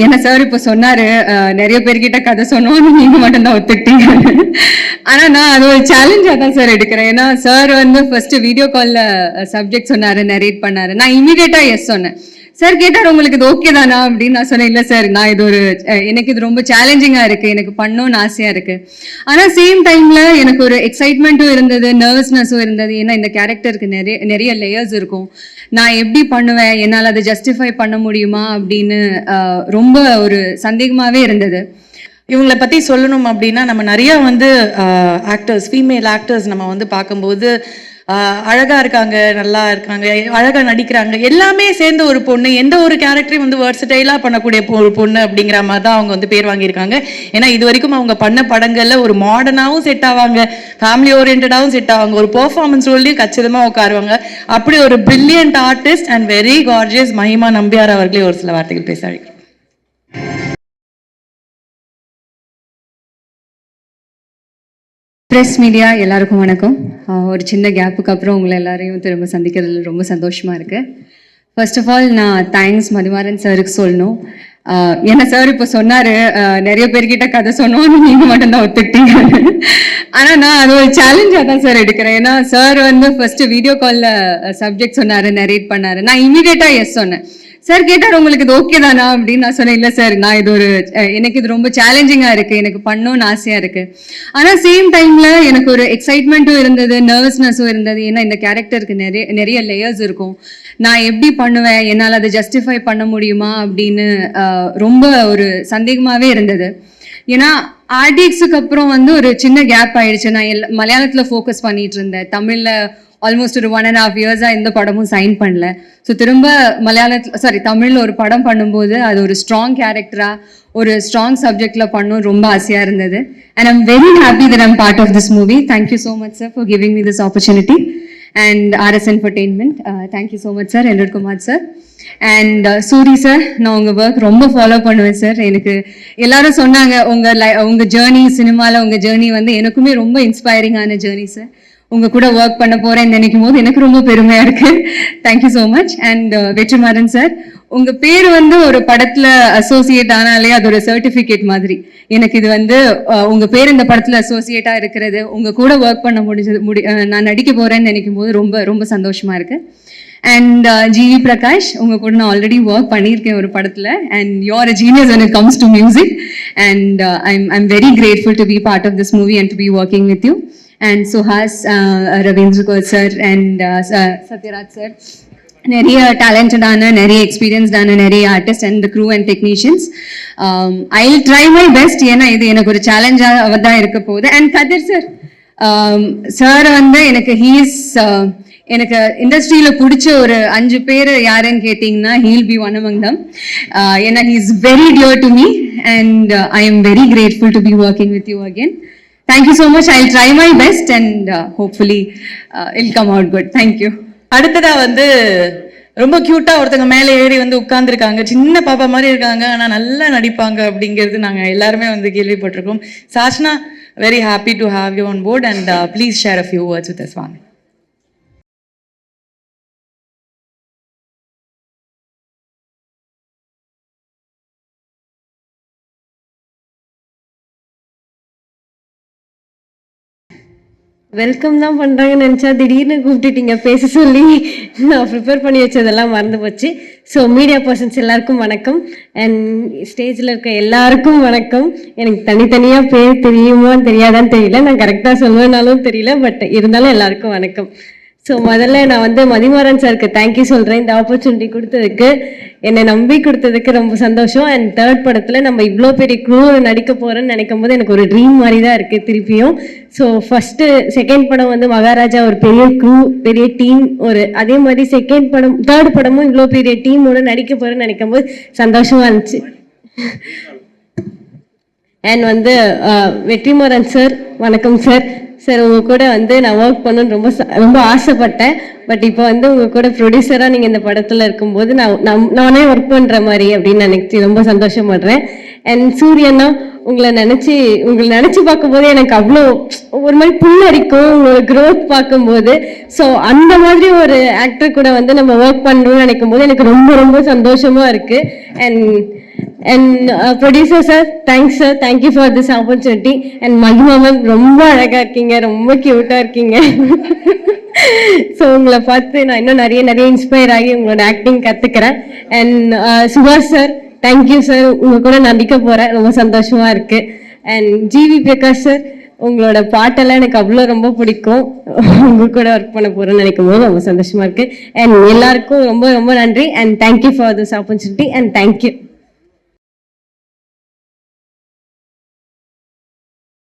ஏன்னா சார் இப்போ சொன்னாரு நிறைய பேர்கிட்ட கதை சொன்னோம் நீங்க மட்டும் தான் ஒத்துக்கிட்டீங்க. ஆனா நான் அது ஒரு சேலஞ்சா தான் சார் எடுக்கிறேன். ஏன்னா சார் வந்து ஃபர்ஸ்ட் வீடியோ கால்ல சப்ஜெக்ட் சொன்னாரு, நரேட் பண்ணாரு. நான் இமீடியட்டா எஸ் சொன்னேன். சார் கேட்டார் உங்களுக்கு இது ஓகே தானா அப்படின்னு. நான் சொன்னேன் இல்லை சார், நான் இது ஒரு எனக்கு இது ரொம்ப சேலஞ்சிங்கா இருக்கு, எனக்கு பண்ணணும்னு ஆசையா இருக்கு. ஆனா சேம் டைம்ல எனக்கு ஒரு எக்ஸைட்மெண்ட்டும் இருந்தது, நர்வஸ்னஸும் இருந்தது. ஏன்னா இந்த கேரக்டருக்கு நிறைய லேயர்ஸ் இருக்கும். நான் எப்படி பண்ணுவேன், என்னால் அதை ஜஸ்டிஃபை பண்ண முடியுமா அப்படின்னு ரொம்ப ஒரு சந்தேகமாவே இருந்தது. இவங்களை பற்றி சொல்லணும் அப்படின்னா நம்ம நிறைய வந்து ஆக்டர்ஸ், ஃபீமேல் ஆக்டர்ஸ் நம்ம வந்து பார்க்கும்போது அழகாக இருக்காங்க, நல்லா இருக்காங்க, அழகாக நடிக்கிறாங்க, எல்லாமே சேர்ந்த ஒரு பொண்ணு, எந்த ஒரு கேரக்டரையும் வந்து வேர்சடைலாக பண்ணக்கூடிய ஒரு பொண்ணு அப்படிங்கிற மாதிரி தான் அவங்க வந்து பேர் வாங்கியிருக்காங்க. ஏன்னா இது வரைக்கும் அவங்க பண்ண படங்களில் ஒரு மாடர்னாகவும் செட் ஆவாங்க, ஃபேமிலி ஓரியன்டாகவும் செட் ஆவாங்க, ஒரு பெர்ஃபார்மன்ஸ் ரோல்லையும் கச்சிதமாக உட்காருவாங்க. அப்படி ஒரு brilliant artist and very gorgeous Mahima Nambiar அவர்களே ஒரு சில வார்த்தைகள் பேச அழைக்கிறேன். ப்ரெஸ் மீடியா எல்லாருக்கும் வணக்கம். ஒரு சின்ன கேப்புக்கு அப்புறம் உங்களை எல்லாரையும் திரும்ப சந்திக்கிறதுல ரொம்ப சந்தோஷமாக இருக்குது. ஃபர்ஸ்ட் ஆஃப் ஆல் நான் தேங்க்ஸ் மதிமாறன் சாருக்கு சொல்லணும். ஏன்னா சார் இப்போ சொன்னார் நிறைய பேர்கிட்ட கதை சொன்னோம் நீங்கள் மட்டும்தான் ஒத்துக்கிட்டீங்க. ஆனால் நான் அது ஒரு சேலஞ்சாக தான் சார் எடுக்கிறேன். ஏன்னா சார் வந்து ஃபர்ஸ்ட் வீடியோ காலில் சப்ஜெக்ட் சொன்னார், நரேட் பண்ணார். நான் இமீடியட்டாக எஸ் சொன்னேன். சார் கேட்டார் உங்களுக்கு இது ஓகே தானா அப்படின்னு. நான் சொன்னேன் இல்லை சார், நான் இது ஒரு எனக்கு இது ரொம்ப சேலஞ்சிங்கா இருக்கு, எனக்கு பண்ணணும்னு ஆசையா இருக்கு. ஆனா சேம் டைம்ல எனக்கு ஒரு எக்ஸைட்மெண்ட்டும் இருந்தது, நர்வஸ்னஸும் இருந்தது. ஏன்னா இந்த கேரக்டருக்கு நிறைய லேயர்ஸ் இருக்கும். நான் எப்படி பண்ணுவேன், என்னால் அதை ஜஸ்டிஃபை பண்ண முடியுமா அப்படின்னு ரொம்ப ஒரு சந்தேகமாவே இருந்தது. ஏன்னா ஆர்டிஎக்ஸுக்கு அப்புறம் வந்து ஒரு சின்ன கேப் ஆயிடுச்சு. நான் மலையாளத்துல ஃபோக்கஸ் பண்ணிட்டு இருந்தேன். தமிழ்ல ஆல்மோஸ்ட் ஒரு 1.5 இயர்ஸா எந்த படமும் சைன் பண்ணல. ஸோ திரும்ப தமிழ்ல ஒரு படம் பண்ணும்போது அது ஒரு ஸ்ட்ராங் கேரக்டரா, ஒரு ஸ்ட்ராங் சப்ஜெக்ட்ல பண்ணணும் ரொம்ப ஆசையா இருந்தது. And I'm very happy that I'm part of this movie. Thank you so much sir for giving me this opportunity. And RS entertainment thank you so much sir, NL Kumar sir. And Soori sir, நான் உங்கள் work ரொம்ப follow பண்ணுவேன் sir. எனக்கு எல்லாரும் சொன்னாங்க உங்கள் journey, சினிமாவில் உங்கள் ஜேர்னி வந்து எனக்குமே ரொம்ப இன்ஸ்பைரிங்கான ஜேர்னி சார். உங்க கூட ஒர்க் பண்ண போறேன்னு நினைக்கும் போது எனக்கு ரொம்ப பெருமையா இருக்கு. Thank you so much. And Vetrimaaran sir, உங்க பேர் வந்து ஒரு படத்துல அசோசியேட் ஆனாலே அது ஒரு சர்டிபிகேட் மாதிரி. எனக்கு இது வந்து உங்க பேர் இந்த படத்துல அசோசியேட்டா இருக்கிறது, உங்க கூட ஒர்க் பண்ண நான் நடிக்க போறேன்னு நினைக்கும் போது ரொம்ப ரொம்ப சந்தோஷமா இருக்கு. அண்ட் GV பிரகாஷ், உங்க கூட நான் ஆல்ரெடி ஒர்க் பண்ணியிருக்கேன் ஒரு படத்துல. And you are a genius when it comes to music. And I'm very grateful to be part of this movie and to be working with you. And Suhas, Ravindra sir and Satyaraj sir, நிறைய டேலண்டடான, நிறைய எக்ஸ்பீரியன்ஸ்டான நிறைய artist and crew and technicians. I'll try my best. ஏன்னா இது எனக்கு ஒரு சேலஞ்சாக தான் இருக்க போகுது. அண்ட் கதிர் சார், சார் வந்து எனக்கு இண்டஸ்ட்ரியில பிடிச்ச ஒரு 5 பேர் யாருன்னு கேட்டீங்கன்னா he'll be one among them. ஏன்னா he is very dear to me and I am very grateful to be working with you again. Thank you so much. I'll try my best and hopefully it'll come out good. Thank you. அடுத்ததா வந்து ரொம்ப கியூட்டா ஒருத்தங்க மேலே ஏறி வந்து உட்கார்ந்துருக்காங்க. சின்ன பாப்பா மாதிரி இருக்காங்க, ஆனா நல்லா நடிப்பாங்க அப்படிங்கிறது நாங்க எல்லாருமே வந்து கேள்விப்பட்டிருக்கோம். சாஷ்னா, very happy to have you on board and please share a few words with us. வாங்க. வெல்கம் தான் பண்ணுறாங்கன்னு நினச்சா திடீர்னு கூப்பிட்டுட்டீங்க பேச சொல்லி. நான் ப்ரிப்பேர் பண்ணி வச்சதெல்லாம் மறந்து போச்சு. ஸோ மீடியா பர்சன்ஸ் எல்லாருக்கும் வணக்கம். அண்ட் ஸ்டேஜில் இருக்க எல்லாருக்கும் வணக்கம். எனக்கு தனித்தனியாக பேர் தெரியுமான்னு தெரியாதான்னு தெரியல, நான் கரெக்டாக சொல்லுவேனாலும் தெரியல, பட் இருந்தாலும் எல்லாருக்கும் வணக்கம். ஸோ முதல்ல நான் வந்து மதிமாறன் சாருக்கு தேங்க்யூ சொல்கிறேன். இந்த ஆப்பர்ச்சுனிட்டி கொடுத்ததுக்கு, என்னை நம்பி கொடுத்ததுக்கு ரொம்ப சந்தோஷம். அண்ட் தேர்ட் படத்தில் நம்ம இவ்வளோ பெரிய க்ரூ நடிக்க போகிறேன்னு நினைக்கும் போது எனக்கு ஒரு ட்ரீம் மாதிரி தான் இருக்குது திருப்பியும். ஸோ செகண்ட் படம் வந்து மகாராஜா, ஒரு பெரிய க்ரூ, பெரிய டீம், அதே மாதிரி தேர்ட் படமும் இவ்வளோ பெரிய டீமோட நடிக்க போகிறேன்னு நினைக்கும் போது சந்தோஷமாக இருந்துச்சு. அண்ட் வந்து வெற்றிமாறன் சார், வணக்கம் சார். சார், உங்கள் கூட வந்து நான் ஒர்க் பண்ணணுன்னு ரொம்ப ஆசைப்பட்டேன். பட் இப்போ வந்து உங்கள் கூட ப்ரொடியூசராக நீங்கள் இந்த படத்தில் இருக்கும்போது நானே ஒர்க் பண்ணுற மாதிரி அப்படின்னு நினைச்சி ரொம்ப சந்தோஷப்படுறேன். அண்ட் சூரியனா, உங்களை நினச்சி பார்க்கும்போது எனக்கு அவ்வளோ ஒரு மாதிரி புல்லரிக்கும் உங்களோட க்ரோத் பார்க்கும்போது. ஸோ அந்த மாதிரி ஒரு ஆக்டர் கூட வந்து நம்ம ஒர்க் பண்ணுறோம்னு நினைக்கும் போது எனக்கு ரொம்ப ரொம்ப சந்தோஷமாக இருக்குது. And and producer sir thanks sir, thank you for this opportunity. And மகிமா மேம் ரொம்ப அழகா இருக்கீங்க, ரொம்ப கியூட்டா இருக்கீங்க. ஸோ உங்களை பார்த்து நான் இன்னும் நிறைய இன்ஸ்பயர் ஆகி உங்களோட ஆக்டிங் கத்துக்கிறேன். அண்ட் சுபாஷ் சார் தேங்க்யூ சார், உங்க கூட நடிக்க போறேன், ரொம்ப சந்தோஷமா இருக்கு. அண்ட் ஜிவி பிரகாஷ் சார், உங்களோட பாட்டெல்லாம் எனக்கு அவ்வளோ ரொம்ப பிடிக்கும். உங்க கூட ஒர்க் பண்ண போறேன்னு நினைக்கும் போது ரொம்ப சந்தோஷமா இருக்கு. அண்ட் எல்லாருக்கும் ரொம்ப நன்றி. And thank you for this opportunity. And thank you.